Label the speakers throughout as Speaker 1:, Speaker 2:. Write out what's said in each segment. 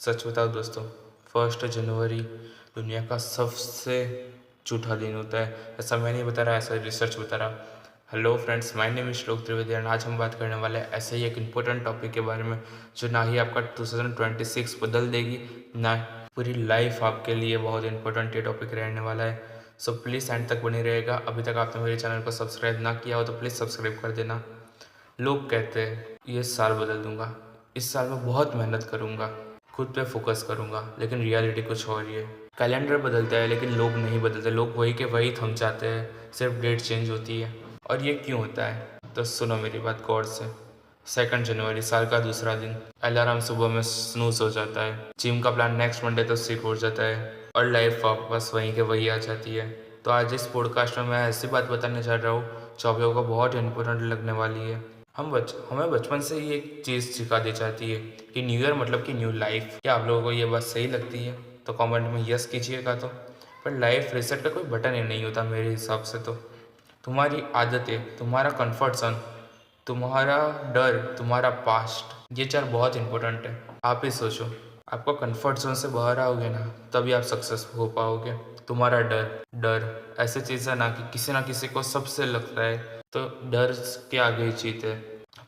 Speaker 1: सच बताओ दोस्तों, 1 जनवरी दुनिया का सबसे झूठा दिन होता है। ऐसा मैं नहीं बता रहा, ऐसा रिसर्च बता रहा। Hello friends, my name is श्लोक त्रिवेदी एंड आज हम बात करने वाले हैं ऐसे ही एक इम्पोर्टेंट टॉपिक के बारे में जो ना ही आपका 2026 बदल देगी, ना पूरी लाइफ आपके लिए बहुत इंपॉर्टेंट ये टॉपिक रहने वाला है। सो प्लीज़ एंड तक बनी रहेगा। अभी तक आपने मेरे चैनल को सब्सक्राइब ना किया हो तो प्लीज़ सब्सक्राइब कर देना। लोग कहते हैं ये साल बदल दूंगा, इस साल में बहुत मेहनत करूंगा, खुद पे फोकस करूंगा, लेकिन रियलिटी कुछ और ही है। कैलेंडर बदलता है लेकिन लोग नहीं बदलते। लोग वही के वही थम जाते हैं, सिर्फ डेट चेंज होती है। और ये क्यों होता है तो सुनो मेरी बात गौर से। 2 जनवरी साल का दूसरा दिन, अलार्म सुबह में स्नूज हो जाता है, जिम का प्लान नेक्स्ट मंडे तो स्किप हो जाता है और लाइफ वापस वहीं के वही आ जाती है। तो आज इस पॉडकास्ट में मैं ऐसी बात बताने जा रहा हूँ जो आप लोगों को बहुत इंपॉर्टेंट लगने वाली है। हमें बचपन से ही एक चीज़ सिखा दी जाती है कि न्यू ईयर मतलब कि न्यू लाइफ। क्या आप लोगों को ये बात सही लगती है तो कमेंट में यस कीजिएगा। तो पर लाइफ रिसेट का कोई बटन ही नहीं होता मेरे हिसाब से। तो तुम्हारी आदतें, तुम्हारा कंफर्ट जोन, तुम्हारा डर, तुम्हारा पास्ट, ये 4 बहुत इंपॉर्टेंट है। आप ही सोचो, आपको कंफर्ट जोन से बाहर आओगे ना तभी आप सक्सेसफुल हो पाओगे। तुम्हारा डर डर ऐसी चीज़ है ना कि किसी ना किसी को सबसे लगता है, तो डर के आगे ही जीत है।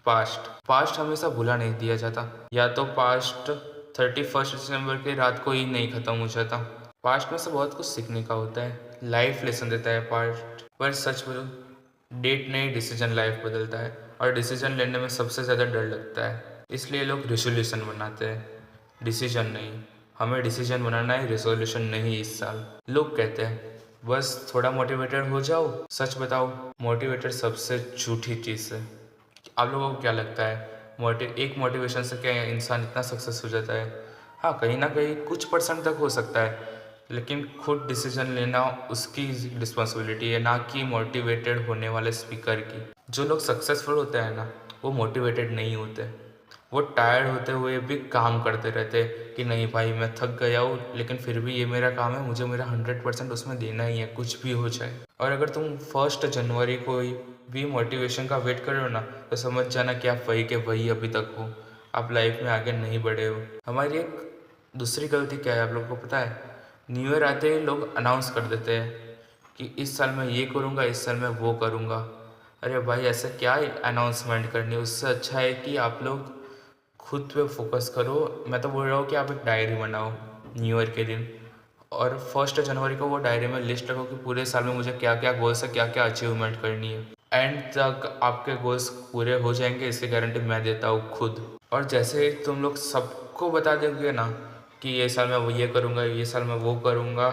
Speaker 1: पास्ट हमेशा भूला नहीं दिया जाता, या तो पास्ट 31 दिसंबर की रात को ही नहीं खत्म हो जाता। पास्ट में से बहुत कुछ सीखने का होता है, लाइफ लेसन देता है पास्ट। पर सच बोलो, डेट नहीं डिसीजन लाइफ बदलता है, और डिसीजन लेने में सबसे ज़्यादा डर लगता है। इसलिए लोग रिजोल्यूशन बनाते हैं, डिसीजन नहीं। हमें डिसीजन बनाना है, रिजोल्यूशन नहीं। इस साल लोग कहते हैं बस थोड़ा मोटिवेटेड हो जाओ। सच बताओ, मोटिवेटेड सबसे झूठी चीज़ है। आप लोगों को क्या लगता है एक मोटिवेशन से क्या इंसान इतना सक्सेस हो जाता है? हाँ, कहीं ना कहीं कुछ परसेंट तक हो सकता है, लेकिन खुद डिसीजन लेना उसकी रिस्पॉन्सिबिलिटी है, ना कि मोटिवेटेड होने वाले स्पीकर की। जो लोग सक्सेसफुल होते हैं ना, वो मोटिवेटेड नहीं होते। वो टायर्ड होते हुए भी काम करते रहते कि नहीं भाई मैं थक गया हूँ, लेकिन फिर भी ये मेरा काम है, मुझे मेरा 100% उसमें देना ही है, कुछ भी हो जाए। और अगर तुम 1 जनवरी को भी मोटिवेशन का वेट कर रहे हो ना, तो समझ जाना कि आप वही के वही अभी तक हो, आप लाइफ में आगे नहीं बढ़े हो। हमारी एक दूसरी गलती क्या है आप लोगों को पता है? न्यू ईयर आते ही लोग अनाउंस कर देते हैं कि इस साल मैं ये करूँगा, इस साल मैं वो करूँगा। अरे भाई, ऐसा क्या अनाउंसमेंट करनी है? उससे अच्छा है कि आप लोग खुद पे फोकस करो। मैं तो बोल रहा हूँ कि आप एक डायरी बनाओ न्यू ईयर के दिन, और 1 जनवरी को वो डायरी में लिस्ट रखो कि पूरे साल में मुझे क्या क्या गोल्स है, क्या क्या अचीवमेंट करनी है। एंड तक आपके गोल्स पूरे हो जाएंगे, इसकी गारंटी मैं देता हूँ खुद। और जैसे ही तुम लोग सबको बता दोगे ना कि ये साल मैं वो ये करूँगा, ये साल मैं वो करूँगा,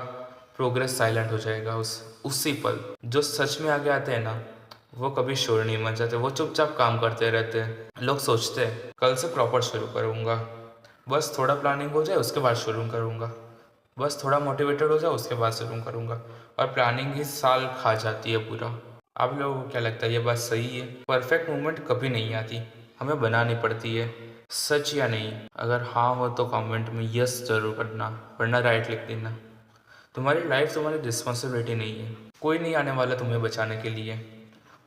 Speaker 1: प्रोग्रेस साइलेंट हो जाएगा उसी पल। जो सच में आगे आते हैं ना, वो कभी शोर नहीं मच जाते, वो चुपचाप काम करते रहते हैं। लोग सोचते हैं कल से प्रॉपर शुरू करूँगा, बस थोड़ा प्लानिंग हो जाए उसके बाद शुरू करूँगा, बस थोड़ा मोटिवेटेड हो जाए उसके बाद शुरू करूँगा, और प्लानिंग ही साल खा जाती है पूरा। आप लोगों को क्या लगता है ये बात सही है? परफेक्ट मूवमेंट कभी नहीं आती, हमें बनानी पड़ती है। सच या नहीं? अगर हाँ हो तो कमेंट में यस जरूर करना, वरना राइट लिख देना। तुम्हारी लाइफ तुम्हारी रिस्पॉन्सिबिलिटी नहीं है, कोई नहीं आने वाला तुम्हें बचाने के लिए।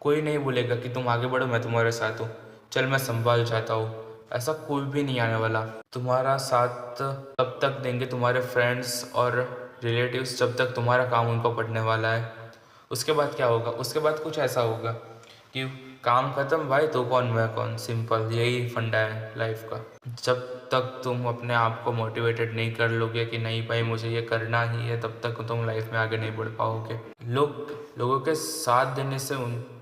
Speaker 1: कोई नहीं बोलेगा कि तुम आगे बढ़ो, मैं तुम्हारे साथ हूँ, चल मैं संभाल जाता हूँ। ऐसा कोई भी नहीं आने वाला। तुम्हारा साथ तब तक देंगे तुम्हारे फ्रेंड्स और रिलेटिव्स जब तक तुम्हारा काम उनको पड़ने वाला है। उसके बाद क्या होगा? उसके बाद कुछ ऐसा होगा कि काम खत्म भाई, तो कौन मैं कौन, सिंपल यही फंडा है लाइफ का। जब तक तुम अपने आप को मोटिवेटेड नहीं कर लोगे कि नहीं भाई मुझे ये करना ही है, तब तक तुम लाइफ में आगे नहीं बढ़ पाओगे। लोगों के साथ देने से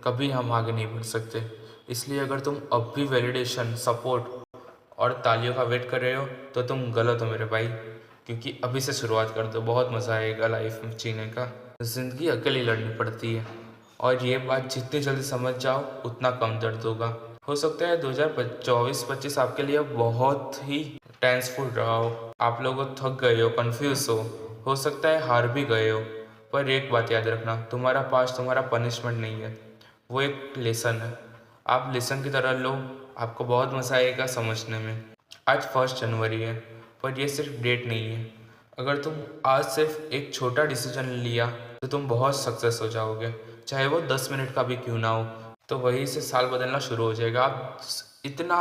Speaker 1: कभी हम आगे नहीं बढ़ सकते। इसलिए अगर तुम अब भी वैलिडेशन, सपोर्ट और तालियों का वेट कर रहे हो तो तुम गलत हो मेरे भाई, क्योंकि अभी से शुरुआत कर दो, बहुत मज़ा आएगा लाइफ में जीने का। ज़िंदगी अकेली लड़नी पड़ती है, और ये बात जितनी जल्दी समझ जाओ उतना कम दर्द होगा। हो सकता है 2024-25 आपके लिए बहुत ही टेंसफुल रहा हो, आप लोग थक गए हो, कंफ्यूज हो सकता है हार भी गए हो। पर एक बात याद रखना, तुम्हारा पास्ट तुम्हारा पनिशमेंट नहीं है, वो एक लेसन है। आप लेसन की तरह लो, आपको बहुत मज़ा आएगा समझने में। आज 1 जनवरी है, पर ये सिर्फ डेट नहीं है। अगर तुम आज सिर्फ एक छोटा डिसीजन लिया तो तुम बहुत सक्सेस हो जाओगे, चाहे वो 10 मिनट का भी क्यों ना हो। तो वहीं से साल बदलना शुरू हो जाएगा। आप इतना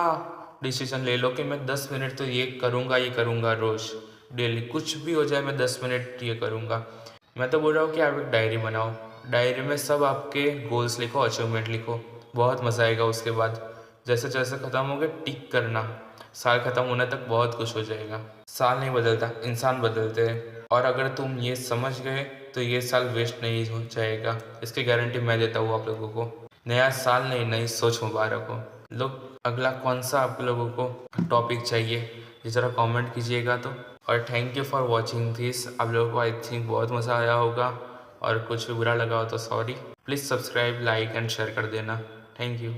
Speaker 1: डिसीजन ले लो कि मैं 10 मिनट तो ये करूँगा रोज़ डेली, कुछ भी हो जाए मैं 10 मिनट ये करूँगा। मैं तो बोल रहा हूँ कि आप एक डायरी बनाओ, डायरी में सब आपके गोल्स लिखो, अचीवमेंट लिखो, बहुत मज़ा आएगा। उसके बाद जैसे जैसे ख़त्म हो गए टिक करना, साल ख़त्म होने तक बहुत कुछ हो जाएगा। साल नहीं बदलता, इंसान बदलते हैं, और अगर तुम ये समझ गए तो ये साल वेस्ट नहीं हो जाएगा, इसकी गारंटी मैं देता हूँ आप लोगों को। नया साल नहीं, नई सोच मुबारक हो। लोग अगला कौन सा आप लोगों को टॉपिक चाहिए ये ज़रा कमेंट कीजिएगा तो। और thank you for watching this. आप लोगों को आई थिंक बहुत मज़ा आया होगा, और कुछ भी बुरा लगा हो तो sorry. Please subscribe, like and share कर देना। Thank you.